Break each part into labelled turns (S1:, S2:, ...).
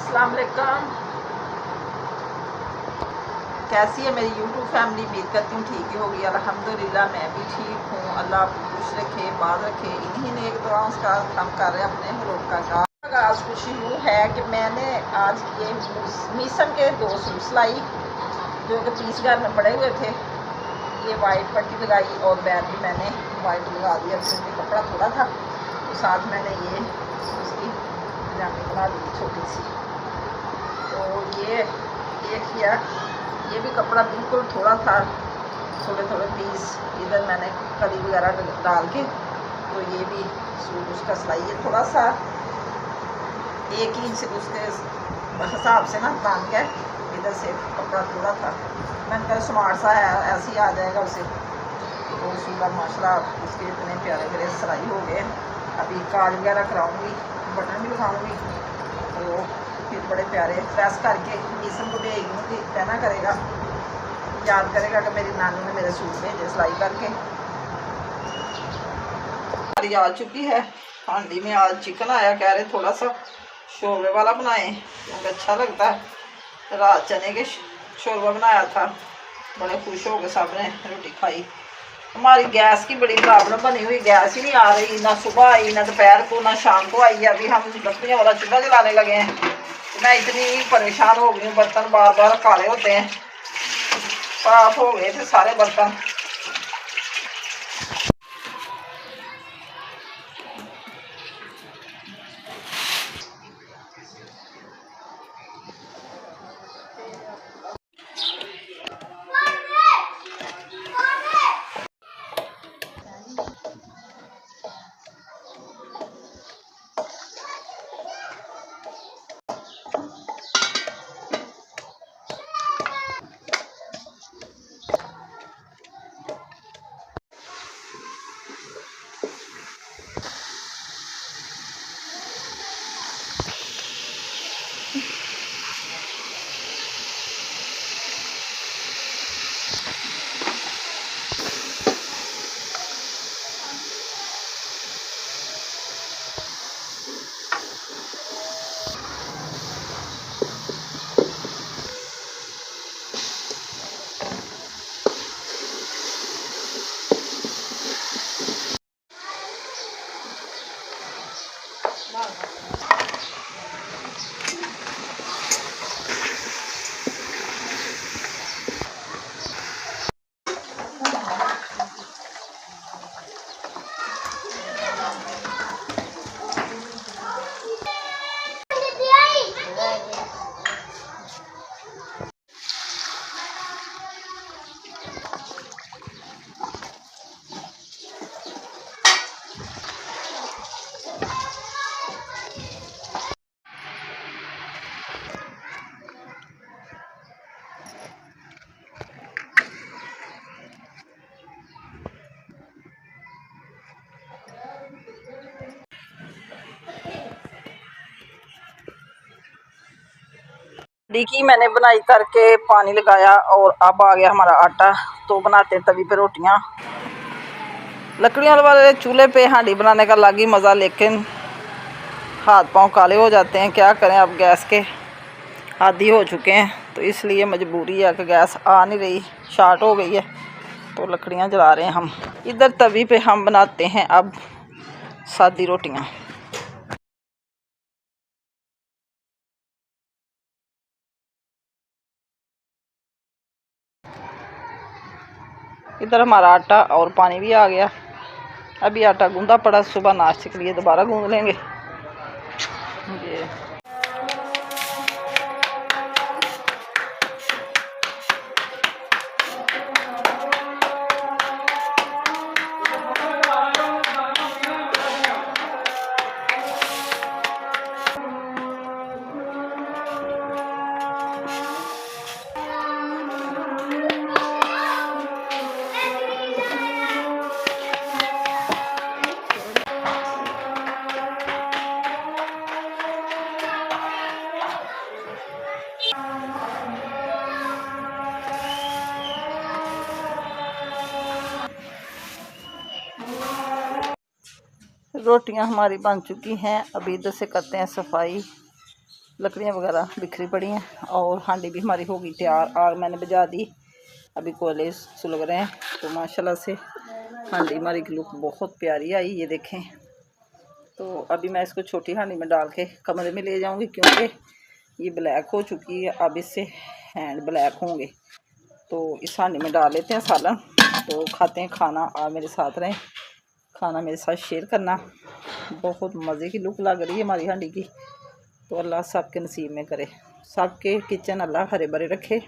S1: अस्सलाम वालेकुम। कैसी है मेरी यूट्यूब फैमिली? उम्मीद करती हूँ ठीक ही होगी। अल्हम्दुलिल्लाह मैं भी ठीक हूँ। अल्लाह आपको खुश रखे, बात रखे। इन्हीं नेक दुआओं का हम कर रहे हैं अपने मुल्क का आगाज़। खुशी यूँ है कि मैंने आज ये मीसम के 2 सूट सिलाई जो कि 30 घर में पड़े हुए थे। ये वाइट पट्टी लगाई और बैग भी मैंने वाइट लगा दिया क्योंकि कपड़ा थोड़ा था। तो साथ मैंने ये उसकी पजामी बना दी छोटी सी। तो ये किया, ये भी कपड़ा बिल्कुल थोड़ा था, थोड़े थोड़े पीस इधर मैंने कली वगैरह डाल के। तो ये भी सूट उसका सिलाई है थोड़ा सा 1 इंच उसके हिसाब से ना बांध के इधर से कपड़ा थोड़ा था। मैंने कहा स्मार्ट सा है, ऐसे ही आ जाएगा उसे। तो सूट माशाल्लाह उसके इतने प्यारे प्यारे सिलाई हो गए। अभी कार्ड वगैरह कराऊंगी, बटन भी लगाऊंगी, तो फिर बड़े प्यारे प्रेस करके मीसम को भेज दूँगी। कहना करेगा, याद करेगा कि मेरी नानी ने मेरे सूट भेजे सिलाई करके। हमारी आ चुकी है हांडी में। आज चिकन आया, कह रहे थोड़ा सा शोरबे वाला बनाएं क्योंकि अच्छा लगता है। रात चने के शोरबा बनाया था, बड़े खुश हो गए सब ने रोटी खाई। हमारी गैस की बड़ी प्रॉब्लम बनी हुई, गैस ही नहीं आ रही, ना सुबह आई, ना दोपहर को, ना शाम को आई। अभी हम लकड़ियों वाला चूल्हा जलाने लगे हैं। तो मैं इतनी परेशान हो गई हूँ, बर्तन बार बार काले होते हैं। साफ हो गए थे सारे बर्तन। की मैंने बनाई करके पानी लगाया और अब आ गया हमारा आटा। तो बनाते हैं तवी पे रोटियां। लकड़ियों वाले चूल्हे पे हांडी बनाने का अलग ही मज़ा, लेकिन हाथ पांव काले हो जाते हैं। क्या करें, अब गैस के आदी हो चुके हैं, तो इसलिए मजबूरी है कि गैस आ नहीं रही, शॉर्ट हो गई है। तो लकड़ियां जला रहे हैं हम। इधर तवी पे हम बनाते हैं अब सादी रोटियां। इधर हमारा आटा और पानी भी आ गया। अभी आटा गूंदा पड़ा, सुबह नाश्ते के लिए दोबारा गूंद लेंगे। ये रोटियां हमारी बन चुकी हैं। अभी इधर से करते हैं सफाई। लकड़ियाँ वगैरह बिखरी पड़ी हैं और हांडी भी हमारी हो गई तैयार। आग मैंने बुझा दी, अभी कोयले सुलग रहे हैं। तो माशाल्लाह से हांडी हमारी की लुक बहुत प्यारी आई, ये देखें। तो अभी मैं इसको छोटी हांडी में डाल के कमरे में ले जाऊंगी, क्योंकि ये ब्लैक हो चुकी है, अब इससे हैंड ब्लैक होंगे। तो इस हांडी में डाल लेते हैं सालन, तो खाते हैं खाना। आप मेरे साथ रहें, खाना मेरे साथ शेयर करना। बहुत मज़े की लुक लग रही है हमारी हांडी की। तो अल्लाह सबके नसीब में करे, सबके किचन अल्लाह हरे भरे रखे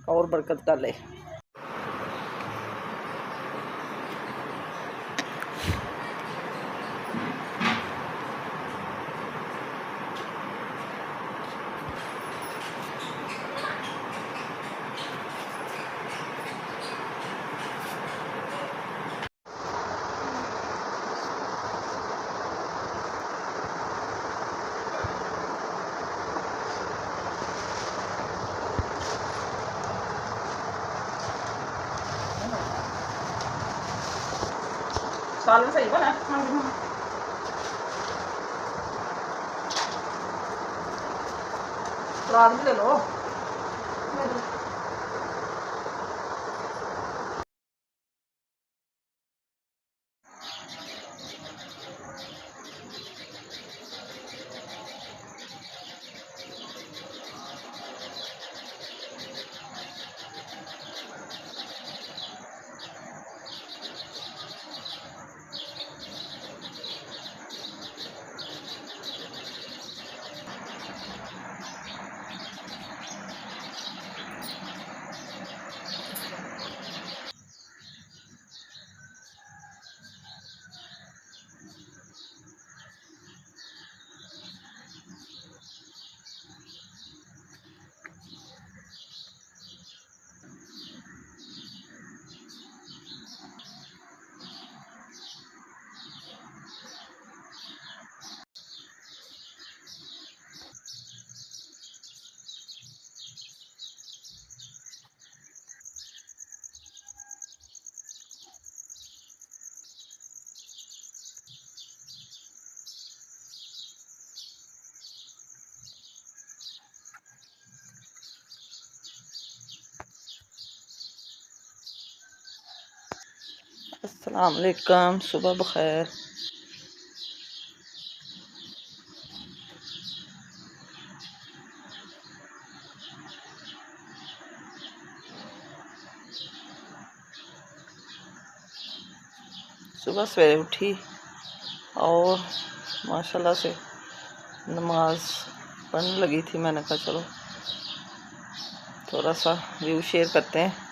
S1: और बरकत डाले। सालन सही बना, सलाद भी ले लो। अस्सलाम वालेकुम, सुबह बखैर। सुबह सवेरे उठी और माशाल्लाह से नमाज पढ़ने लगी थी। मैंने कहा चलो थोड़ा सा व्यू शेयर करते हैं।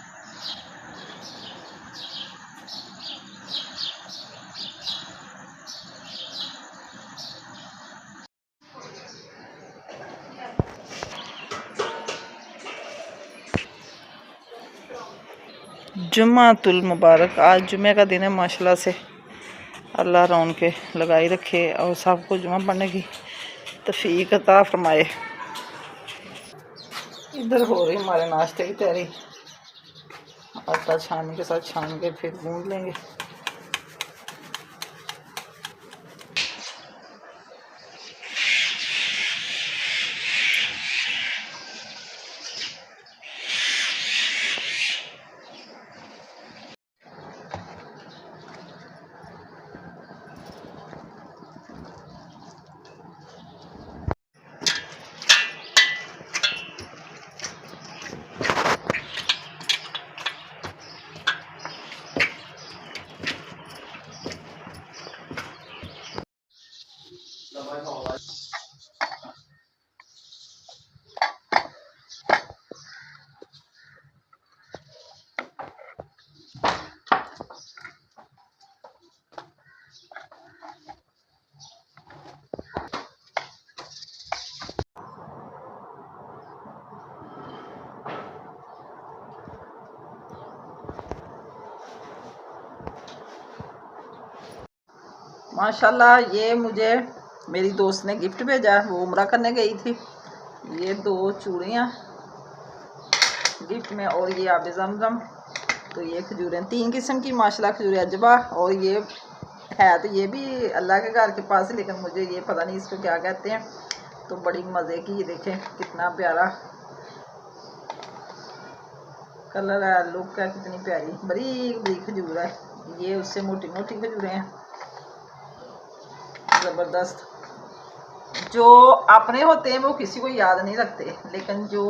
S1: जुम्मातुल मुबारक, आज जुम्मे का दिन है। माशाल्लाह से अल्लाह रौनके लगाई रखे और सबको जुम्मा पढ़ने की तौफीक अता फरमाए। इधर हो रही हमारे नाश्ते की तैयारी। आटा छानने के साथ छान के फिर गूंद लेंगे। माशाल्लाह ये मुझे मेरी दोस्त ने गिफ्ट भेजा, वो उम्रा करने गई थी। ये 2 चूड़ियाँ गिफ्ट में और ये आब ज़मज़म। तो ये खजूरें 3 किस्म की माशाल्लाह खजूर अजबा। और ये है तो ये भी अल्लाह के घर के पास, लेकिन मुझे ये पता नहीं इसको क्या कहते हैं। तो बड़ी मज़े की। ये देखें कितना प्यारा कलर है, लुक है कितनी प्यारी। बरीक बरीक खजूर है, ये उससे मोटी मोटी खजूरें हैं, ज़बरदस्त। जो अपने होते हैं वो किसी को याद नहीं रखते, लेकिन जो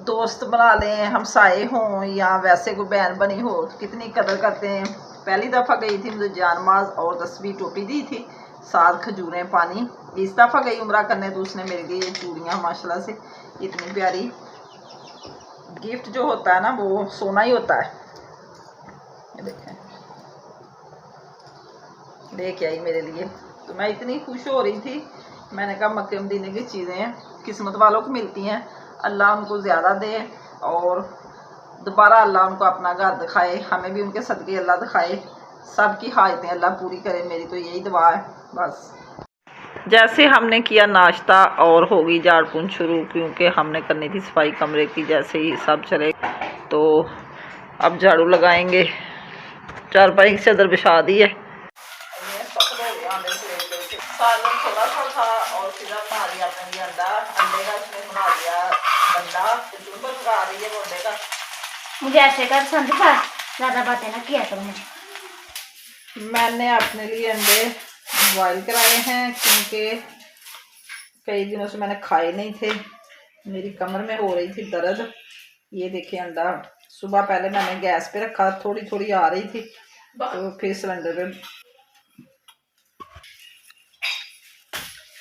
S1: दोस्त बना लें, हमसाए हों या वैसे कोई बहन बनी हो तो कितनी कदर करते हैं। पहली दफ़ा गई थी मुझे जानमाज और 10वीं टोपी दी थी, 7 खजूरें पानी। इस दफ़ा गई उम्रा करने तो उसने मेरे लिए चूड़ियाँ माशाल्लाह से इतनी प्यारी। गिफ्ट जो होता है ना वो सोना ही होता है। ये देखें लेके आई मेरे लिए, तो मैं इतनी खुश हो रही थी। मैंने कहा मक्के मदीने की चीज़ें किस्मत वालों को मिलती हैं, अल्लाह उनको ज़्यादा दे और दोबारा अल्लाह उनको अपना घर दिखाए, हमें भी उनके सदके अल्लाह दिखाए, सबकी हाजतें अल्लाह पूरी करे। मेरी तो यही दुआ है बस। जैसे हमने किया नाश्ता और होगी झाड़ पूंछ शुरू, क्योंकि हमने करनी थी सफाई कमरे की। जैसे ही सब चले तो अब झाड़ू लगाएंगे। चारपाई की चादर बिछा दी है। सालन थोड़ा सा था और फिर बना लिया अपने लिए अंडे का इसमें बना लिया बंदा। तो बना रही है वो अंडे का।
S2: मुझे ऐसे कर पसंद था, ज़्यादा बातें ना किया तुमने।
S1: मैंने अपने लिए अंडे बॉयल कराए हैं क्योंकि कई दिनों से मैंने खाए नहीं थे, मेरी कमर में हो रही थी दर्द। ये देखिए अंडा सुबह पहले मैंने गैस पे रखा, थोड़ी थोड़ी आ रही थी तो फिर सिलेंडर पे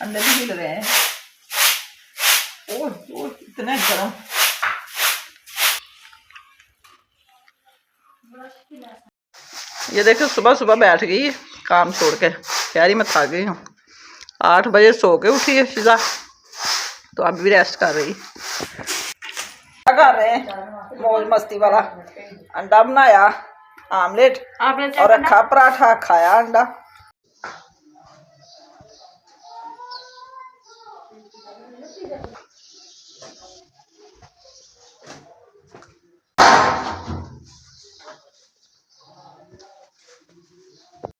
S1: अंडे भी हिल रहे हैं। ओह इतना गर्म। ये देखो सुबह सुबह बैठ गई काम छोड़ के, कह रही मैं थक गई हूँ। 8 बजे सो के उठी है फिजा, तो अभी भी रेस्ट कर रही। क्या कर रहे हैं? मौज मस्ती वाला अंडा बनाया, आमलेट और रखा पराठा, खाया अंडा।